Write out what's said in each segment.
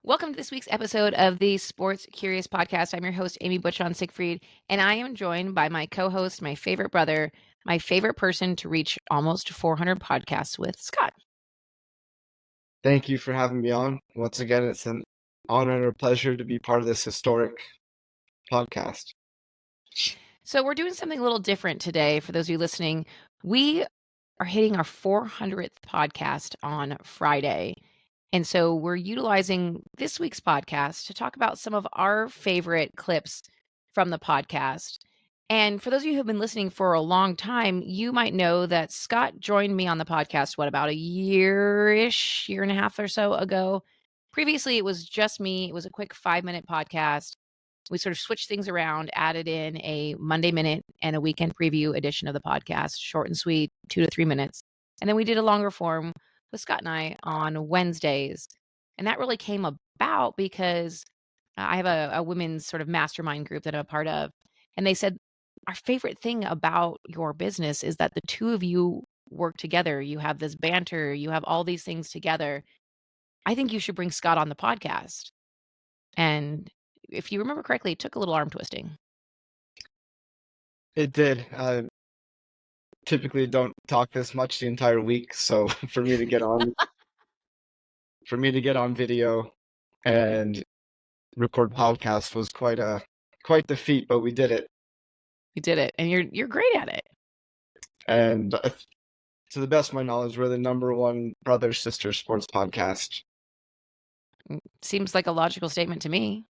Welcome to this week's episode of the Sports Curious Podcast. I'm your host, Amy Butchon Siegfried, and I am joined by my co-host, my favorite brother, my favorite person to reach almost 400 podcasts with, Scott. Thank you for having me on. Once again, it's an honor and a pleasure to be part of this historic podcast. So we're doing something a little different today. For those of you listening, we are hitting our 400th podcast on Friday. And so we're utilizing this week's podcast to talk about some of our favorite clips from the podcast. And for those of you who have been listening for a long time, you might know that Scott joined me on the podcast, about a year-ish, year and a half or so ago. Previously, it was just me. It was a quick 5-minute podcast. We sort of switched things around, added in a Monday Minute and a weekend preview edition of the podcast, short and sweet, 2 to 3 minutes. And then we did a longer form with Scott and I on Wednesdays. And that really came about because I have a women's sort of mastermind group that I'm a part of. And they said, our favorite thing about your business is that the two of you work together. You have this banter, you have all these things together. I think you should bring Scott on the podcast. And if you remember correctly, it took a little arm twisting. It did. I typically don't talk this much the entire week, so for me to get on video and record podcasts was quite the feat, but we did it. You did it, and you're great at it. And to the best of my knowledge, we're the number one brother-sister sports podcast. Seems like a logical statement to me.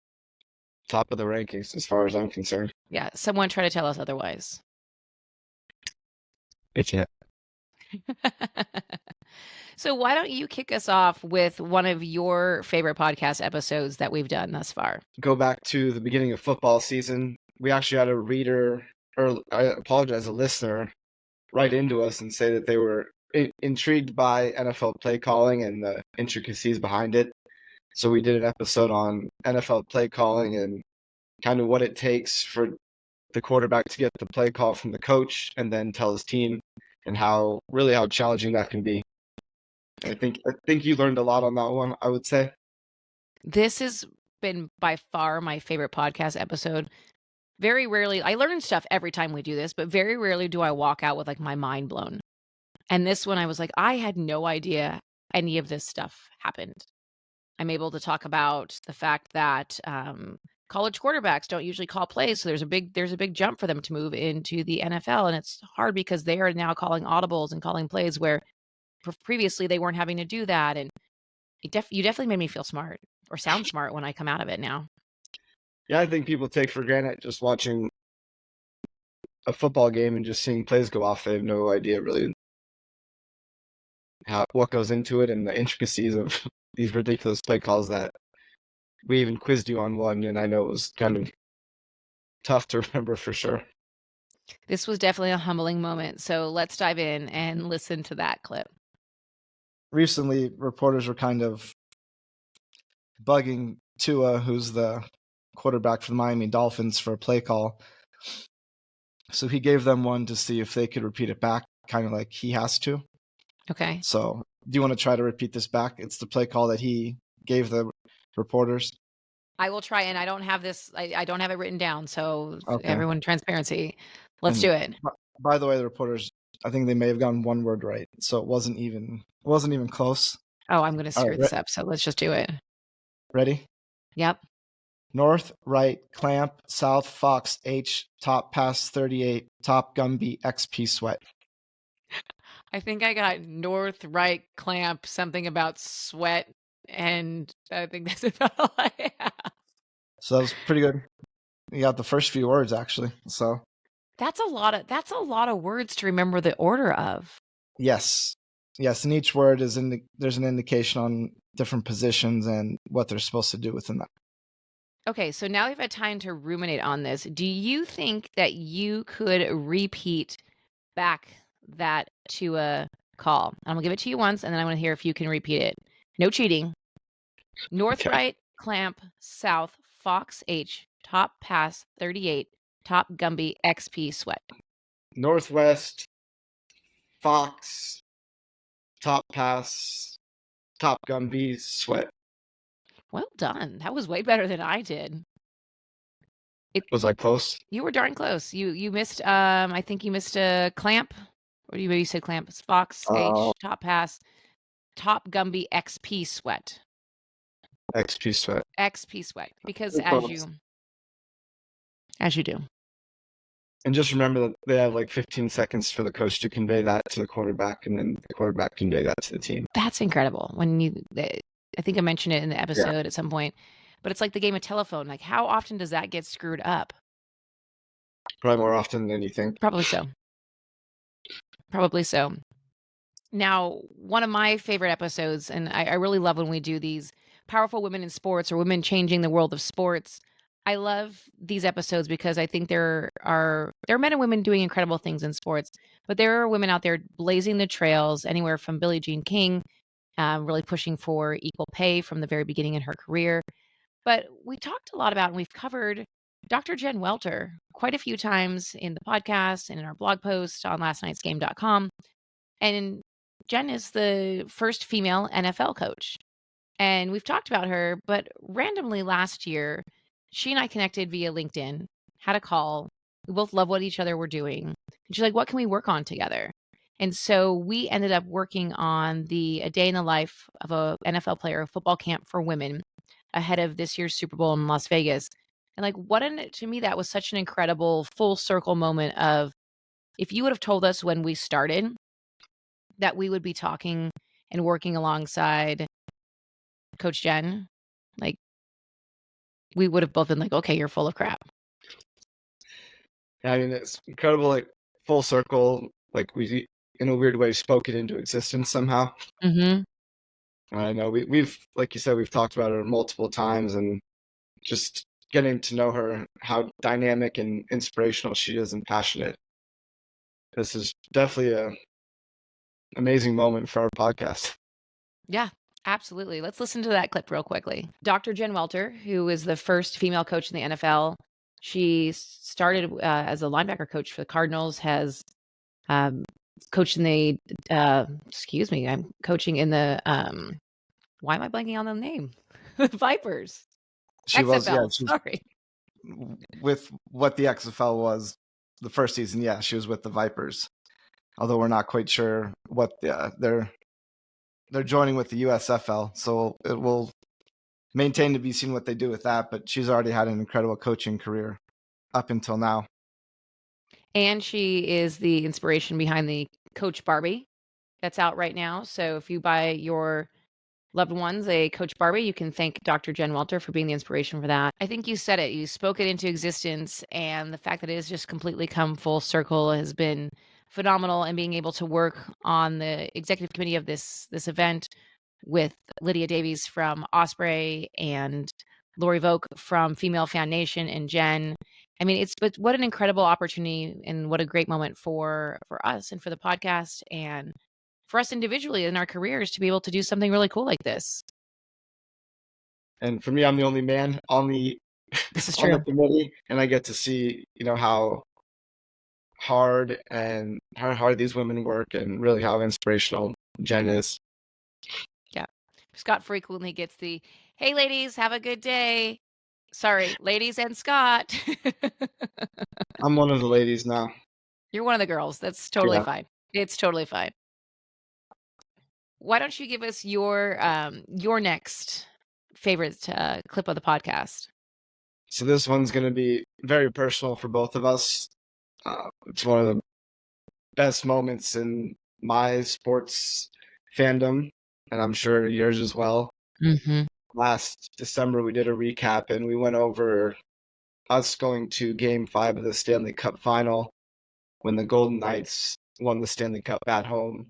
Top of the rankings as far as I'm concerned. Yeah, someone try to tell us otherwise. It's it. So why don't you kick us off with one of your favorite podcast episodes that we've done thus far? Go back to the beginning of football season. We actually had a reader, or I apologize, a listener, write into us and say that they were intrigued by NFL play calling and the intricacies behind it. So we did an episode on NFL play calling and kind of what it takes for the quarterback to get the play call from the coach and then tell his team, and how challenging that can be. I think you learned a lot on that one, I would say. This has been by far my favorite podcast episode. Very rarely, I learn stuff every time we do this, but very rarely do I walk out with like my mind blown. And this one, I was like, I had no idea any of this stuff happened. I'm able to talk about the fact that college quarterbacks don't usually call plays, so there's a big jump for them to move into the NFL, and it's hard because they are now calling audibles and calling plays where previously they weren't having to do that. And you definitely made me feel smart, or sound smart, when I come out of it now. Yeah, I think people take for granted just watching a football game and just seeing plays go off. They have no idea really what goes into it and the intricacies of these ridiculous play calls that we even quizzed you on one, and I know it was kind of tough to remember for sure. This was definitely a humbling moment. So let's dive in and listen to that clip. Recently, reporters were kind of bugging Tua, who's the quarterback for the Miami Dolphins, for a play call. So he gave them one to see if they could repeat it back, kind of like he has to. Okay. So do you want to try to repeat this back? It's the play call that he gave the reporters. I will try, and I don't have this. I don't have it written down. So Okay. everyone, transparency. Let's do it. By the way, the reporters, I think they may have gotten one word right, so it wasn't even close. Oh, I'm going to screw this up. So let's just do it. Ready? Yep. North, right, clamp, south, Fox, H, top, pass, 38, top, Gumby, XP, sweat. I think I got north, right, clamp, something about sweat, and I think that's about all I have. So that was pretty good. You got the first few words, actually. So that's a lot of words to remember the order of. Yes, and each word is there's an indication on different positions and what they're supposed to do within that. Okay, so now we've had time to ruminate on this. Do you think that you could repeat back that to a call? I'm gonna give it to you once, and then I want to hear if you can repeat it. No cheating. North, Okay. right, clamp, south, Fox, H, top, pass, 38, top, Gumby, XP, sweat. Northwest, Fox, top pass, top Gumby, sweat. Well done. That was way better than I did. Was I close? You were darn close. You missed, I think you missed a clamp, or you maybe said clamp. It's Fox Uh, H, top pass, top Gumby XP sweat. XP sweat. XP sweat, because Pretty as close. you do. And just remember that they have like 15 seconds for the coach to convey that to the quarterback, and then the quarterback convey that to the team. That's incredible. I think I mentioned it in the Yeah. episode at some point, but it's like the game of telephone. Like, how often does that get screwed up? Probably more often than you think. Probably so. Probably so. Now, one of my favorite episodes, and I really love when we do these powerful women in sports or women changing the world of sports. I love these episodes because I think there are men and women doing incredible things in sports, but there are women out there blazing the trails, anywhere from Billie Jean King, really pushing for equal pay from the very beginning in her career. But we talked a lot about, and we've covered Dr. Jen Welter quite a few times in the podcast and in our blog post on lastnightsgame.com. And Jen is the first female NFL coach. And we've talked about her, but randomly last year, she and I connected via LinkedIn, had a call. We both love what each other were doing. And she's like, what can we work on together? And so we ended up working on a day in the life of a NFL player, a football camp for women ahead of this year's Super Bowl in Las Vegas. And like, to me, that was such an incredible full circle moment of, if you would have told us when we started that we would be talking and working alongside Coach Jen, like, we would have both been like, okay, you're full of crap. Yeah, I mean, it's incredible, like full circle. Like we, in a weird way, spoke it into existence somehow. Mm-hmm. I know we've, like you said, we've talked about her multiple times, and just getting to know her, how dynamic and inspirational she is and passionate. This is definitely a amazing moment for our podcast. Yeah, absolutely. Let's listen to that clip real quickly. Dr. Jen Welter, who is the first female coach in the NFL, she started as a linebacker coach for the Cardinals, has coached in the, excuse me, I'm coaching in the, why am I blanking on the name? Vipers. She was, yeah, XFL, sorry. with what the XFL was the first season. Yeah, she was with the Vipers. Although we're not quite sure what they're joining with the USFL, so it will maintain to be seen what they do with that. But she's already had an incredible coaching career up until now. And she is the inspiration behind the Coach Barbie that's out right now. So if you buy your loved ones a Coach Barbie, you can thank Dr. Jen Welter for being the inspiration for that. I think you said it. You spoke it into existence, and the fact that it has just completely come full circle has been phenomenal. And being able to work on the executive committee of this event with Lydia Davies from Osprey and Lori Voke from Female Fan Nation and Jen. I mean, but what an incredible opportunity and what a great moment for us and for the podcast and for us individually in our careers to be able to do something really cool like this. And for me, I'm the only man on the This is on the true. committee, and I get to see, how hard these women work, and really how inspirational Jen is. Yeah. Scott frequently gets the, hey, ladies, have a good day. Sorry, ladies and Scott. I'm one of the ladies now. You're one of the girls. That's totally Yeah. fine. It's totally fine. Why don't you give us your next favorite clip of the podcast? So this one's going to be very personal for both of us. It's one of the best moments in my sports fandom, and I'm sure yours as well. Mm-hmm. Last December, we did a recap, and we went over us going to Game 5 of the Stanley Cup Final when the Golden Knights won the Stanley Cup at home.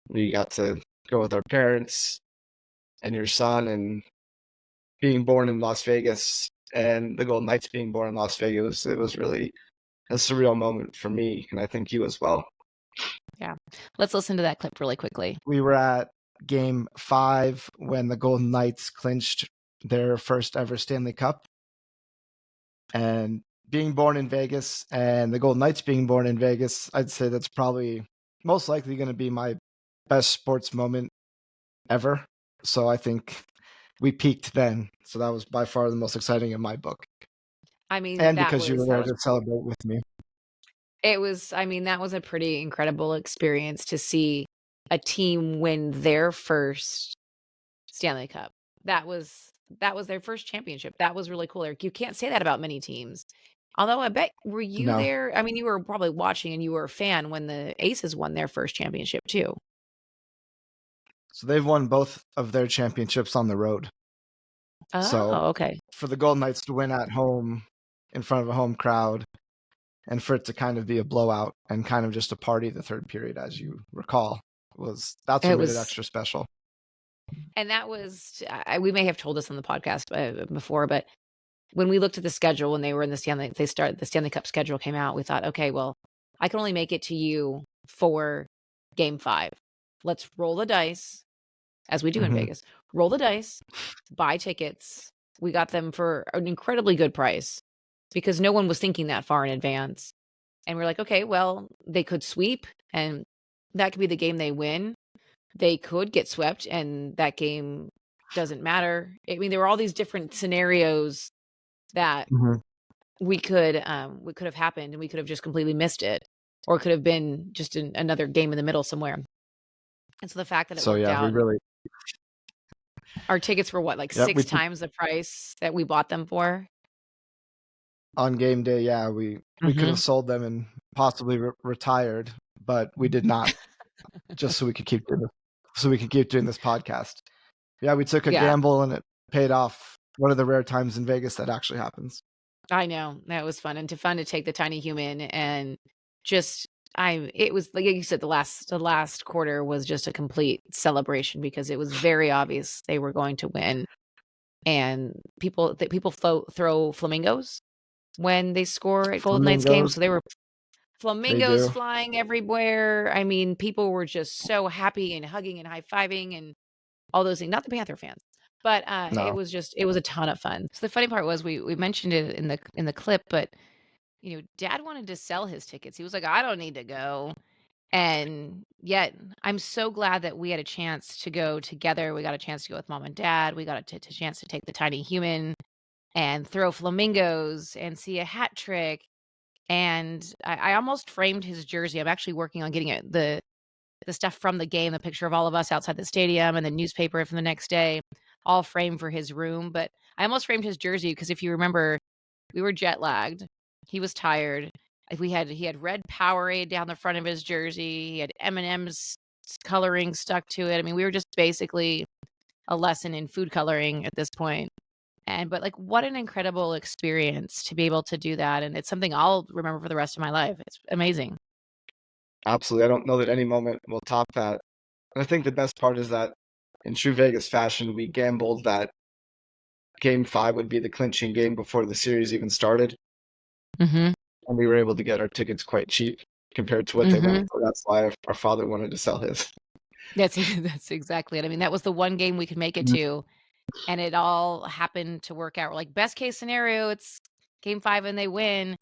We got to go with our parents and your son, and being born in Las Vegas and the Golden Knights being born in Las Vegas, it was really a surreal moment for me, and I think you as well. Yeah. Let's listen to that clip really quickly. We were at Game 5 when the Golden Knights clinched their first ever Stanley Cup. And being born in Vegas and the Golden Knights being born in Vegas, I'd say that's probably most likely going to be my best sports moment ever. So I think we peaked then. So that was by far the most exciting in my book. I mean, And because you were there to celebrate with me. it was, I mean, that was a pretty incredible experience to see a team win their first Stanley Cup. That was their first championship. That was really cool. Eric, you can't say that about many teams. Although I bet, were you No. there? I mean, you were probably watching and you were a fan when the Aces won their first championship too. So they've won both of their championships on the road. So Oh, okay. for the Golden Knights to win at home in front of a home crowd and for it to kind of be a blowout and kind of just a party the third period, as you recall, that's It what made it was, extra special. and that was, we may have told this on the podcast before, but when we looked at the schedule when they were in the the Stanley Cup schedule came out, we thought, okay, well, I can only make it to you for game 5. Let's roll the dice, as we do in Vegas. Roll the dice, buy tickets. We got them for an incredibly good price because no one was thinking that far in advance. And we're like, okay, well, they could sweep and that could be the game they win. They could get swept and that game doesn't matter. I mean, there were all these different scenarios that we could have happened and we could have just completely missed it, or it could have been just another game in the middle somewhere. And so the fact that it So worked yeah, we out, really our tickets were what, like we 6 times the price that we bought them for? on game day, yeah, we could have sold them and possibly retired, but we did not, just so we could keep doing this podcast. Yeah, we took a Yeah, gamble and it paid off. One of the rare times in Vegas that actually happens. I know. That was fun and fun to take the tiny human and just it was like you said, the last quarter was just a complete celebration because it was very obvious they were going to win. And people throw flamingos when they score at Golden Knights games. Flamingos, So they were they flamingos do. flying everywhere. I mean, people were just so happy and hugging and high-fiving and all those things. Not the Panther fans, but No. it was a ton of fun. So the funny part was we mentioned it in the clip, but Dad wanted to sell his tickets. He was like, I don't need to go. And yet, I'm so glad that we had a chance to go together. We got a chance to go with Mom and Dad. We got a chance to take the tiny human and throw flamingos and see a hat trick. And I almost framed his jersey. I'm actually working on getting the stuff from the game, the picture of all of us outside the stadium and the newspaper from the next day, all framed for his room. But I almost framed his jersey because if you remember, we were jet lagged. He was tired. He had red Powerade down the front of his jersey. He had M&M's coloring stuck to it. I mean, we were just basically a lesson in food coloring at this point. But like, what an incredible experience to be able to do that. And it's something I'll remember for the rest of my life. It's amazing. Absolutely. I don't know that any moment will top that. And I think the best part is that in true Vegas fashion, we gambled that game 5 would be the clinching game before the series even started. Mm-hmm. And we were able to get our tickets quite cheap compared to what they went for. That's why our father wanted to sell his. That's exactly it. I mean, that was the one game we could make it to, and it all happened to work out. We're like, best case scenario, it's game 5 and they win.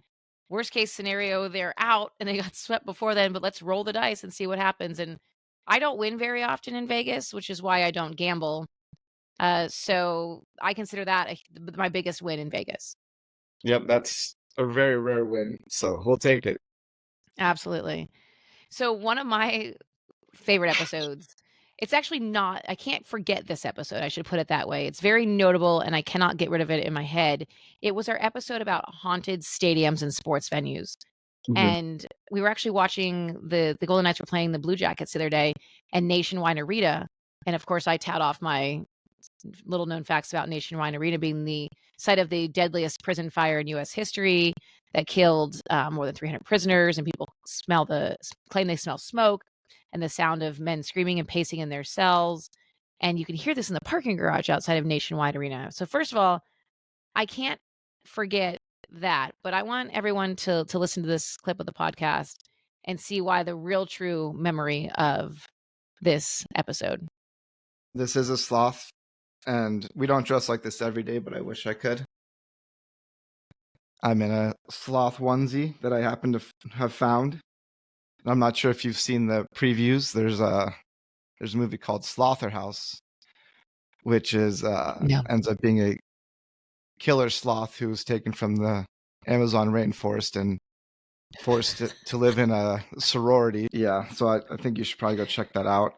Worst case scenario, they're out and they got swept before then, but let's roll the dice and see what happens. And I don't win very often in Vegas, which is why I don't gamble. So I consider that my biggest win in Vegas. Yep, that's a very rare win, so we'll take it. Absolutely. So one of my favorite episodes, it's actually not, I can't forget this episode. I should put it that way. It's very notable and I cannot get rid of it in my head. It was our episode about haunted stadiums and sports venues. And we were actually watching the Golden Knights were playing the Blue Jackets the other day and Nationwide Arena. And of course, I tout off my little known facts about Nationwide Arena being the site of the deadliest prison fire in U.S. history that killed more than 300 prisoners. And people claim they smell smoke and the sound of men screaming and pacing in their cells. And you can hear this in the parking garage outside of Nationwide Arena. So first of all, I can't forget that, but I want everyone to listen to this clip of the podcast and see why the real true memory of this episode. This is a sloth, and we don't dress like this every day, but I wish I could. I'm in a sloth onesie that I happen to have found. I'm not sure if you've seen the previews. There's a movie called Slaughterhouse which is No. ends up being a killer sloth who was taken from the Amazon rainforest and forced to live in a sorority. Yeah, so I think you should probably go check that out.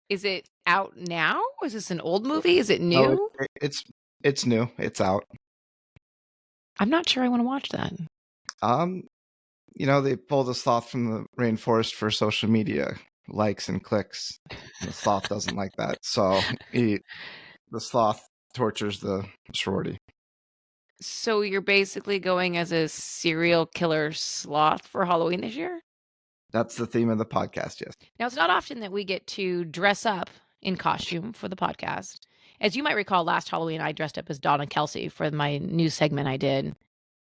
Is it out now? Is this an old movie? Is it No, new? it's new. It's out. I'm not sure I want to watch that. They pull the sloth from the rainforest for social media likes and clicks. The sloth doesn't like that, so the sloth tortures the sorority. So you're basically going as a serial killer sloth for Halloween this year? That's the theme of the podcast, yes. Now, it's not often that we get to dress up in costume for the podcast. As you might recall, last Halloween, I dressed up as Donna Kelsey for my new segment I did.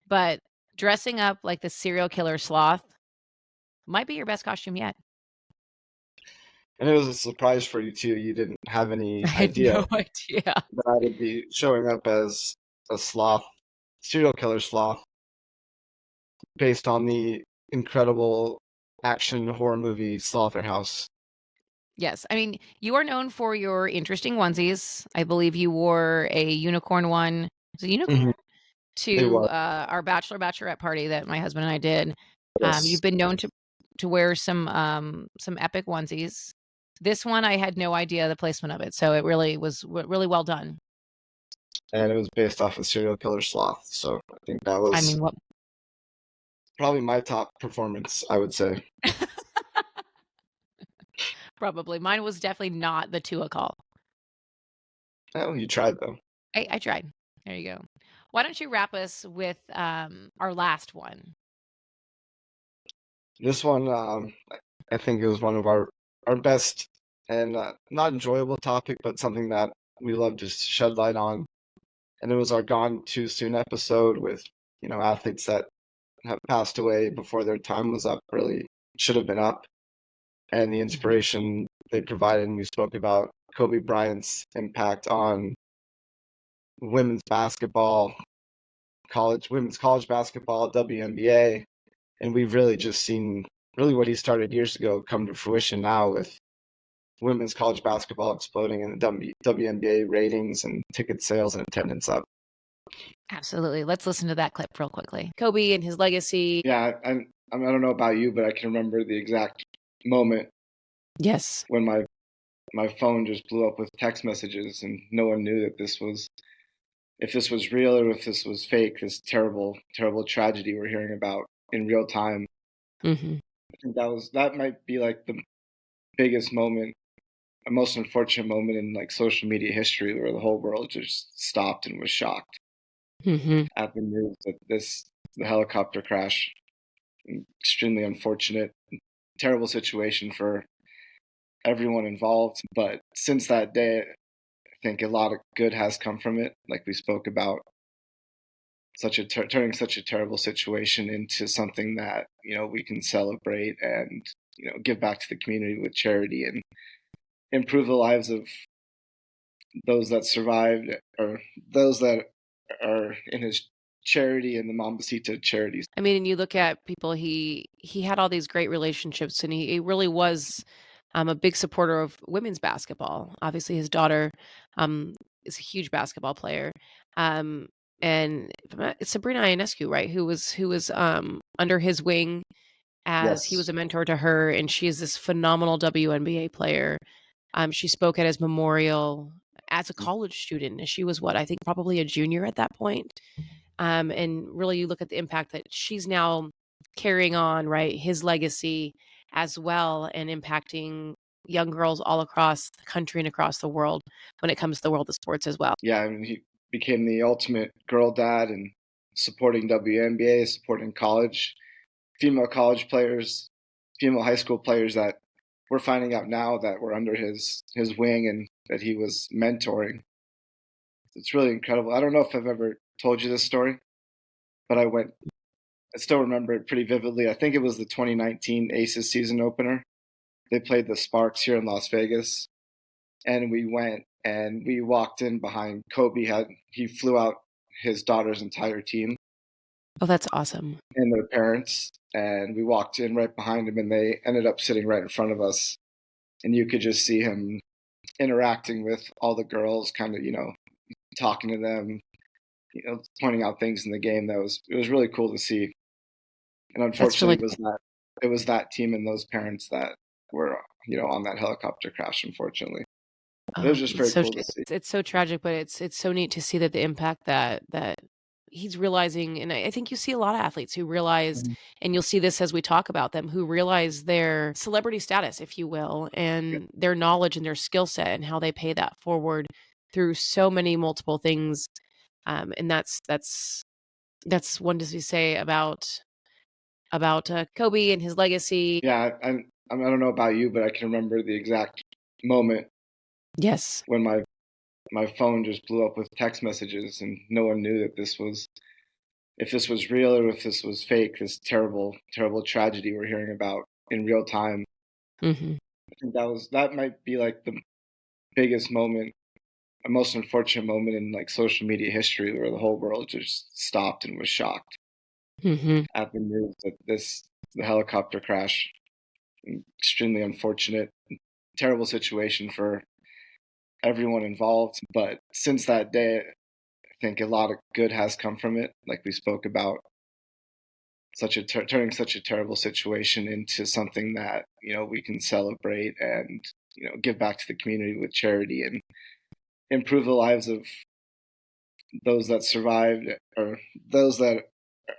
But dressing up like the serial killer sloth might be your best costume yet. And it was a surprise for you too. You didn't have any I had idea no idea. that I would be showing up as a sloth, serial killer sloth, based on the incredible action horror movie Slaughterhouse. Yes. I mean, you are known for your interesting onesies. I believe you wore a unicorn one. Was it a unicorn? It To was, our bachelorette party that my husband and I did. yes. You've been known to wear some epic onesies. This one, I had no idea the placement of it, so it really was really well done. And it was based off of serial killer sloth. So I think that I was mean, what? probably my top performance, I would say. Probably mine was definitely not the Tua call. Oh, you tried though. I tried. There you go. Why don't you wrap us with our last one? This one, I think it was one of our best and not enjoyable topic, but something that we love to shed light on. And it was our Gone Too Soon episode with, athletes that have passed away before their time was up, really should have been up, and the inspiration they provided. And we spoke about Kobe Bryant's impact on women's basketball, women's college basketball, WNBA, and we've really just seen really what he started years ago come to fruition now with women's college basketball exploding and the WNBA ratings and ticket sales and attendance up. Absolutely. Let's listen to that clip real quickly. Kobe and his legacy. Yeah, I don't know about you, but I can remember the exact moment Yes. when my phone just blew up with text messages and no one knew that if this was real or if this was fake, this terrible, terrible tragedy we're hearing about in real time. Mm-hmm. I think that might be like the biggest moment, a most unfortunate moment in like social media history where the whole world just stopped and was shocked Mm-hmm. at the news that the helicopter crash. Extremely unfortunate, terrible situation for everyone involved. But since that day, I think a lot of good has come from it. Like we spoke about, turning such a terrible situation into something that we can celebrate and give back to the community with charity and improve the lives of those that survived or those that are in his charity and the Mambasita charities. I mean, and you look at people, he had all these great relationships, and he really was a big supporter of women's basketball. Obviously, his daughter is a huge basketball player. And it's Sabrina Ionescu, right? Who was under his wing as he was Yes. a mentor to her, and she is this phenomenal WNBA player. She spoke at his memorial as a college student. And she was what I think probably a junior at that point. And really, you look at the impact that she's now carrying on, right? His legacy as well, and impacting young girls all across the country and across the world when it comes to the world of sports as well. Yeah, I mean, he became the ultimate girl dad and supporting WNBA, supporting female college players, female high school players that we're finding out now that were under his wing and that he was mentoring. It's really incredible. I don't know if I've ever told you this story, but I still remember it pretty vividly. I think it was the 2019 Aces season opener. They played the Sparks here in Las Vegas, and we went and we walked in behind Kobe. He flew out his daughter's entire team Oh, that's awesome. and their parents, and we walked in right behind him, and they ended up sitting right in front of us, and you could just see him interacting with all the girls, kind of, talking to them, pointing out things in the game. It was really cool to see. And That's unfortunately, really it was that team and those parents that were, on that helicopter crash, unfortunately. But it was just very cool to see. It's so tragic, but it's so neat to see that the impact that he's realizing, and I think you see a lot of athletes who realize, Mhm. and you'll see this as we talk about them, who realize their celebrity status, if you will, and their knowledge and their skill set and how they pay that forward through so many multiple things. And that's one to say about Kobe and his legacy. Yeah, I don't know about you, but I can remember the exact moment Yes. when my phone just blew up with text messages, and no one knew that if this was real or if this was fake. This terrible, terrible tragedy we're hearing about in real time. Hmm. I think that might be like the biggest moment, a most unfortunate moment in like social media history, where the whole world just stopped and was shocked Hmm. at the news that the helicopter crash. Extremely unfortunate, terrible situation for everyone involved. But since that day, I think a lot of good has come from it. Like we spoke about, turning such a terrible situation into something that we can celebrate and give back to the community with charity and improve the lives of those that survived, or those that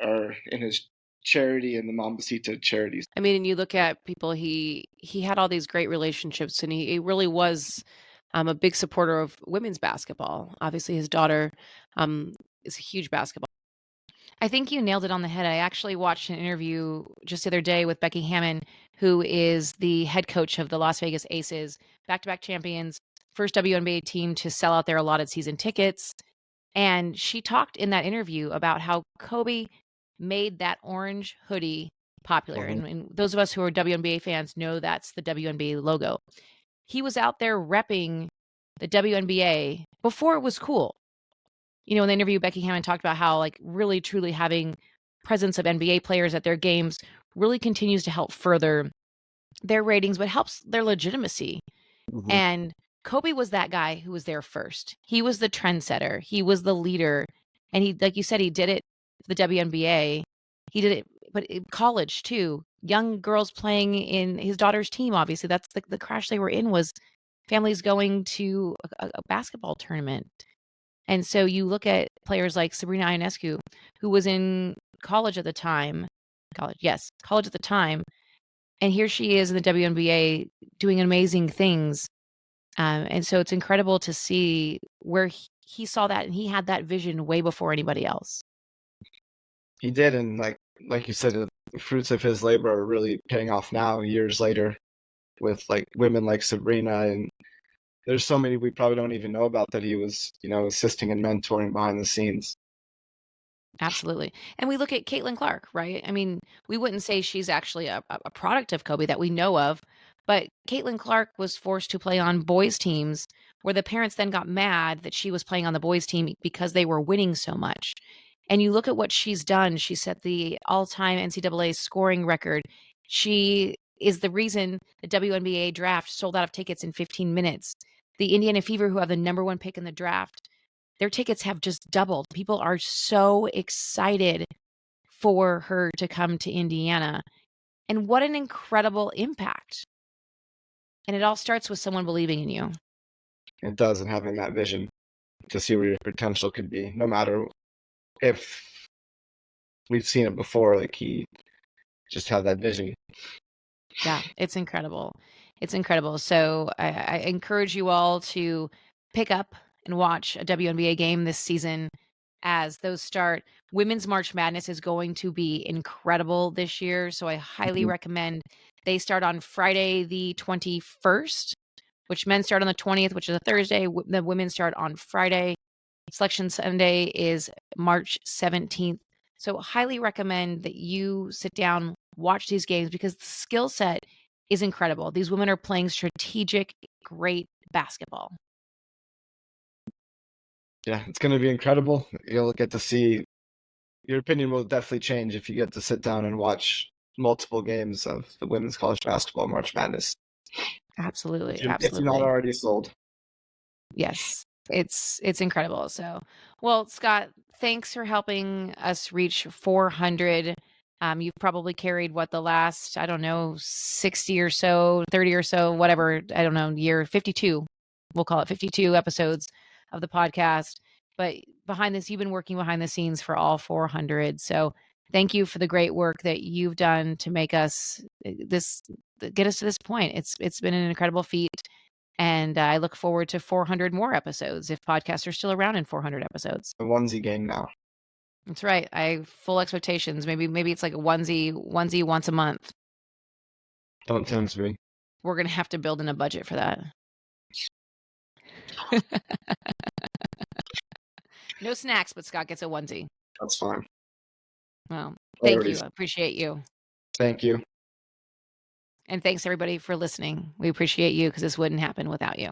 are in his charity and the Mambasita charities. I mean, and you look at people, he had all these great relationships, and he really was a big supporter of women's basketball. Obviously, his daughter is a huge basketball. I think you nailed it on the head. I actually watched an interview just the other day with Becky Hammon, who is the head coach of the Las Vegas Aces, back-to-back champions, first WNBA team to sell out their allotted season tickets. And she talked in that interview about how Kobe made that orange hoodie popular. Mhm. And those of us who are WNBA fans know that's the WNBA logo. He was out there repping the WNBA before it was cool. In the interview, Becky Hammon talked about how, like, really truly having presence of NBA players at their games really continues to help further their ratings, but helps their legitimacy. Mhm. And Kobe was that guy who was there first. He was the trendsetter. He was the leader. And he, like you said, he did it for the WNBA. He did it, but in college too. Young girls playing in his daughter's team, obviously. That's the crash they were in, was families going to a basketball tournament. And so you look at players like Sabrina Ionescu, who was in college at the time. College at the time. And here she is in the WNBA doing amazing things. And so it's incredible to see where he saw that, and he had that vision way before anybody else. He did, and like you said, the fruits of his labor are really paying off now, years later, with like women like Sabrina, and there's so many we probably don't even know about that he was, assisting and mentoring behind the scenes. Absolutely. And we look at Caitlin Clark, right? I mean, we wouldn't say she's actually a product of Kobe that we know of, but Caitlin Clark was forced to play on boys' teams where the parents then got mad that she was playing on the boys' team because they were winning so much. And you look at what she's done. She set the all-time NCAA scoring record. She is the reason the WNBA draft sold out of tickets in 15 minutes. The Indiana Fever, who have the number one pick in the draft, their tickets have just doubled. People are so excited for her to come to Indiana. And what an incredible impact. And it all starts with someone believing in you. It does, and having that vision to see where your potential could be, no matter if we've seen it before. Like, he just had that vision. Yeah, it's incredible. It's incredible. So I encourage you all to pick up and watch a WNBA game this season as those start. Women's March Madness is going to be incredible this year. So I highly Mhm. recommend they start on Friday, the 21st, which men start on the 20th, which is a Thursday. The women start on Friday. Selection Sunday is March 17th. So highly recommend that you sit down, watch these games, because the skill set is incredible. These women are playing strategic, great basketball. Yeah, it's going to be incredible. You'll get to see, your opinion will definitely change if you get to sit down and watch multiple games of the women's college basketball March Madness. Absolutely. If you're not Absolutely. already sold. Yes. It's incredible. So, well, Scott, thanks for helping us reach 400. You've probably carried what the last, I don't know, 60 or so, 30 or so, whatever, I don't know, year 52. We'll call it 52 episodes of the podcast. But behind this, you've been working behind the scenes for all 400. So, thank you for the great work that you've done to make us get us to this point. It's been an incredible feat. And I look forward to 400 more episodes if podcasts are still around in 400 episodes. The onesie gang now. That's right. I have full expectations. Maybe it's like a onesie once a month. Don't tempt me. We're going to have to build in a budget for that. No snacks, but Scott gets a onesie. That's fine. Well, thank you. Alrighty. I appreciate you. Thank you. And thanks everybody for listening. We appreciate you because this wouldn't happen without you.